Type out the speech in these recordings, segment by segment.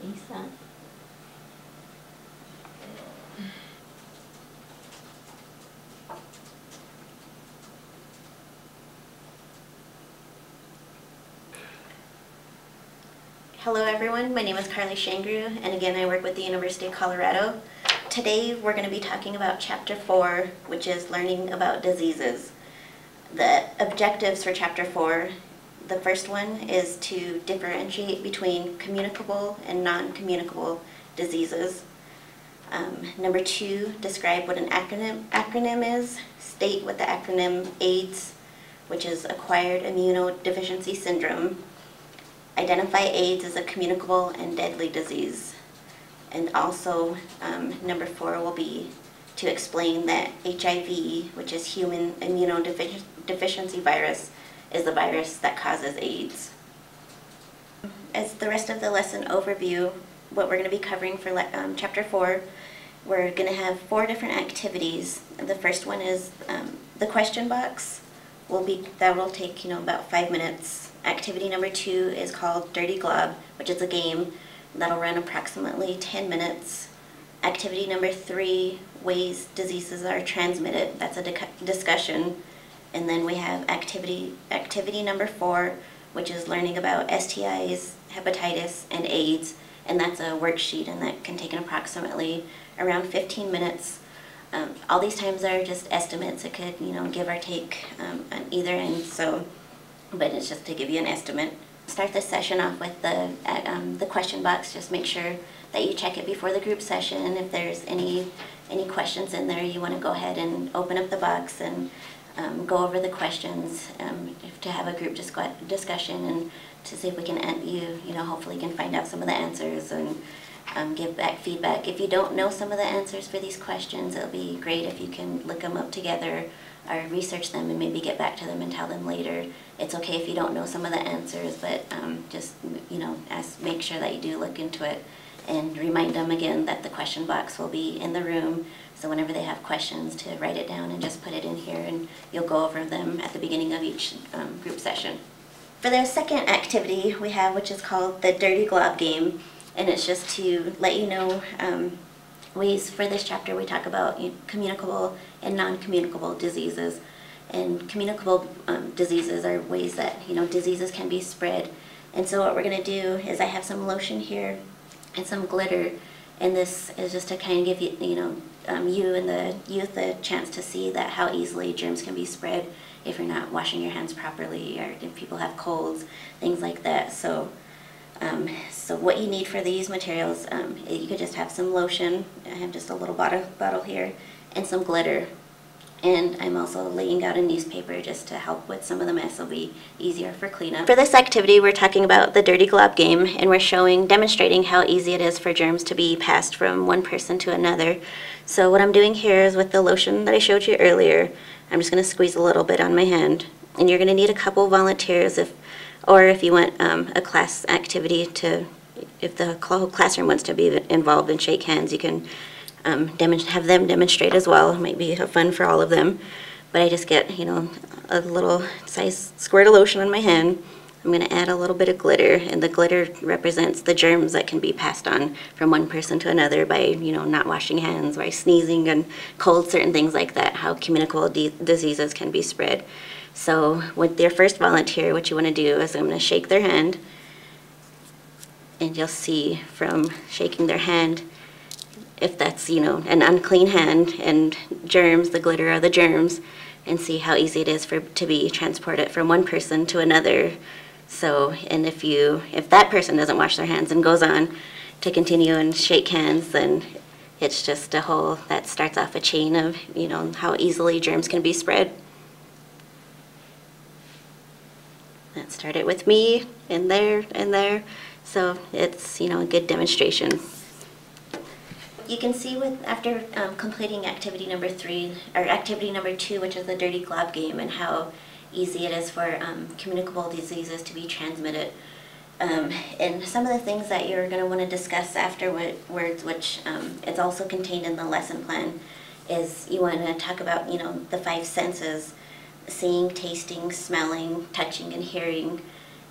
Isa. Hello everyone, my name is Carly Shangru, and again I work with the University of Colorado. Today we're going to be talking about Chapter 4, which is learning about diseases. The objectives for Chapter 4, the first one is to differentiate between communicable and non-communicable diseases. Number 2, describe what an acronym is. State what the acronym AIDS, which is Acquired Immunodeficiency Syndrome. Identify AIDS as a communicable and deadly disease. And also, number 4 will be to explain that HIV, which is human immunodeficiency virus, is the virus that causes AIDS. As the rest of the lesson overview, what we're going to be covering for Chapter 4, we're going to have 4 different activities. The first one is the question box. That will take about 5 minutes. Activity number 2 is called Dirty Glob, which is a game that'll run approximately 10 minutes. Activity number 3, ways diseases are transmitted. That's a discussion. And then we have activity number 4, which is learning about STIs, hepatitis, and AIDS. And that's a worksheet, and that can take approximately around 15 minutes. All these times are just estimates. It could, give or take on either end. But it's just to give you an estimate. Start the session off with the question box. Just make sure that you check it before the group session. If there's any questions in there, you want to go ahead and open up the box and go over the questions to have a group discussion and to see if we can, hopefully you can find out some of the answers and give back feedback. If you don't know some of the answers for these questions, it'll be great if you can look them up together or research them and maybe get back to them and tell them later. It's okay if you don't know some of the answers, but just, make sure that you do look into it and remind them again that the question box will be in the room. So whenever they have questions, to write it down and just put it in here, and you'll go over them at the beginning of each group session. For the second activity we have, which is called the Dirty Glob game, and it's just to let you know ways. For this chapter we talk about communicable and non-communicable diseases. And communicable diseases are ways that diseases can be spread. And so what we're going to do is I have some lotion here and some glitter, and this is just to kind of give you you and the youth a chance to see that how easily germs can be spread if you're not washing your hands properly, or if people have colds, things like that. So what you need for these materials, you could just have some lotion. I have just a little bottle here, and some glitter. And I'm also laying out a newspaper just to help with some of the mess. It'll be easier for cleanup. For this activity, we're talking about the Dirty Glob game, and we're demonstrating how easy it is for germs to be passed from one person to another. So what I'm doing here is, with the lotion that I showed you earlier, I'm just going to squeeze a little bit on my hand. And you're going to need a couple volunteers if you want a class activity if the whole classroom wants to be involved and shake hands, you can have them demonstrate as well. It might be fun for all of them. But I just get, a little size squirt of lotion on my hand. I'm going to add a little bit of glitter, and the glitter represents the germs that can be passed on from one person to another by, not washing hands, by sneezing and cold, certain things like that, how communicable diseases can be spread. So with your first volunteer, what you want to do is I'm going to shake their hand, and you'll see from shaking their hand if that's, an unclean hand, and germs, the glitter are the germs, and see how easy it is to be transported from one person to another. So, and if that person doesn't wash their hands and goes on to continue and shake hands, then it's just that starts off a chain of, how easily germs can be spread. That started with me, and there, so it's, a good demonstration. You can see after completing activity number 3, or activity number 2, which is the Dirty Glob game, and how easy it is for communicable diseases to be transmitted. And some of the things that you're going to want to discuss afterwards, which it's also contained in the lesson plan, is you want to talk about, the 5 senses: seeing, tasting, smelling, touching, and hearing,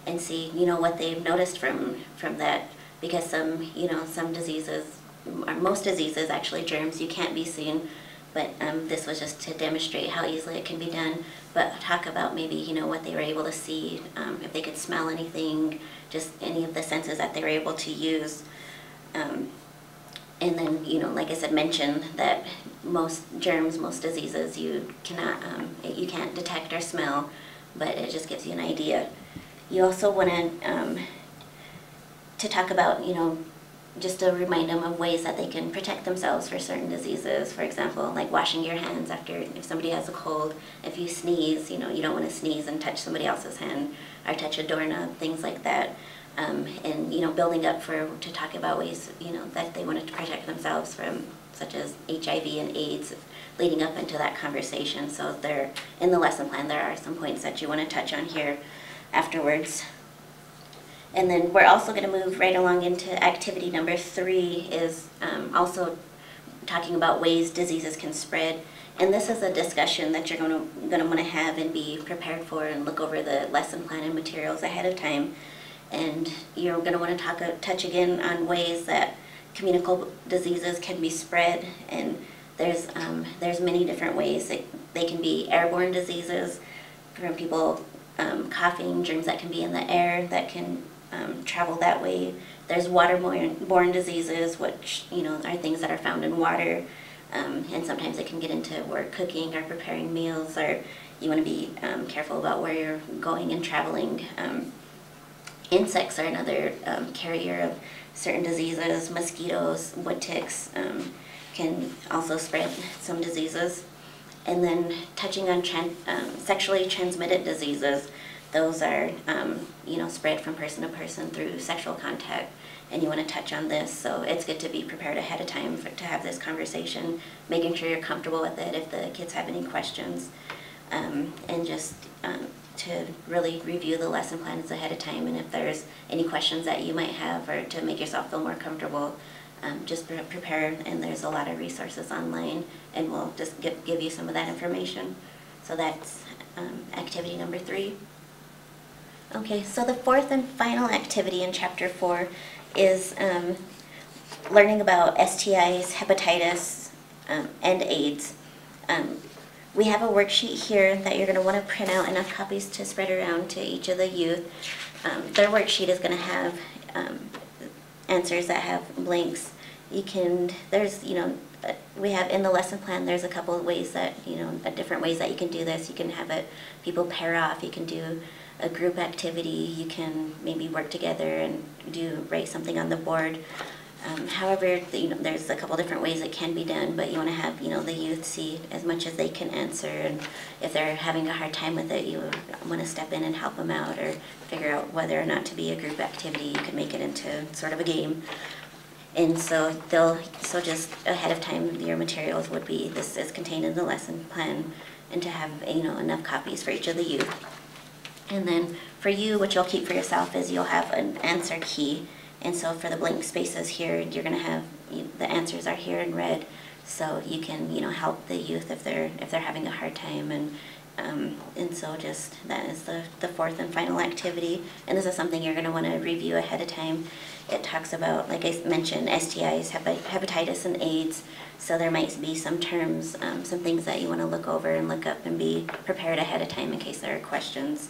and see, what they've noticed from that. because some diseases, or most diseases actually, germs, you can't be seen. But this was just to demonstrate how easily it can be done. But talk about maybe, what they were able to see, if they could smell anything, just any of the senses that they were able to use. And then, like I said, mention that most germs, most diseases, you can't detect or smell, but it just gives you an idea. You also want to talk about, just to remind them of ways that they can protect themselves for certain diseases. For example, like washing your hands if somebody has a cold. If you sneeze, you don't want to sneeze and touch somebody else's hand or touch a doorknob, things like that. And building up to talk about ways that they want to protect themselves from, such as HIV and AIDS, leading up into that conversation. So in the lesson plan, there are some points that you want to touch on here afterwards. And then we're also going to move right along into activity number 3, is also talking about ways diseases can spread. And this is a discussion that you're going to want to have and be prepared for, and look over the lesson plan and materials ahead of time. And you're going to want to touch again on ways that communicable diseases can be spread. And there's many different ways. They can be airborne diseases from people coughing, germs that can be in the air that can travel that way. There's waterborne diseases, which are things that are found in water, and sometimes it can get into where cooking or preparing meals, or you want to be careful about where you're going and traveling. Insects are another carrier of certain diseases. Mosquitoes, wood ticks can also spread some diseases. And then touching on sexually transmitted diseases. Those are, spread from person to person through sexual contact, and you want to touch on this. So it's good to be prepared ahead of time to have this conversation, making sure you're comfortable with it if the kids have any questions, and just to really review the lesson plans ahead of time, and if there's any questions that you might have, or to make yourself feel more comfortable, just prepare, and there's a lot of resources online, and we'll just give you some of that information. So that's activity number 3. Okay, so the 4th and final activity in Chapter 4 is learning about STIs, hepatitis, and AIDS. We have a worksheet here that you're going to want to print out enough copies to spread around to each of the youth. Their worksheet is going to have answers that have blanks. We have in the lesson plan, there's a couple of ways that, different ways that you can do this. You can have people pair off. You can do a group activity. You can maybe work together and write something on the board. However, there's a couple different ways it can be done, but you want to have, the youth see as much as they can answer, and if they're having a hard time with it, you want to step in and help them out, or figure out whether or not to be a group activity. You can make it into sort of a game. And so just ahead of time, your materials would be, this is contained in the lesson plan, and to have, enough copies for each of the youth. And then for you, what you'll keep for yourself is you'll have an answer key. And so for the blank spaces here, you're going to have, the answers are here in red, so you can, help the youth if they're having a hard time. And so just, that is the 4th and final activity. And this is something you're going to want to review ahead of time. It talks about, like I mentioned, STIs, hepatitis, and AIDS. So there might be some terms, some things that you want to look over and look up and be prepared ahead of time in case there are questions.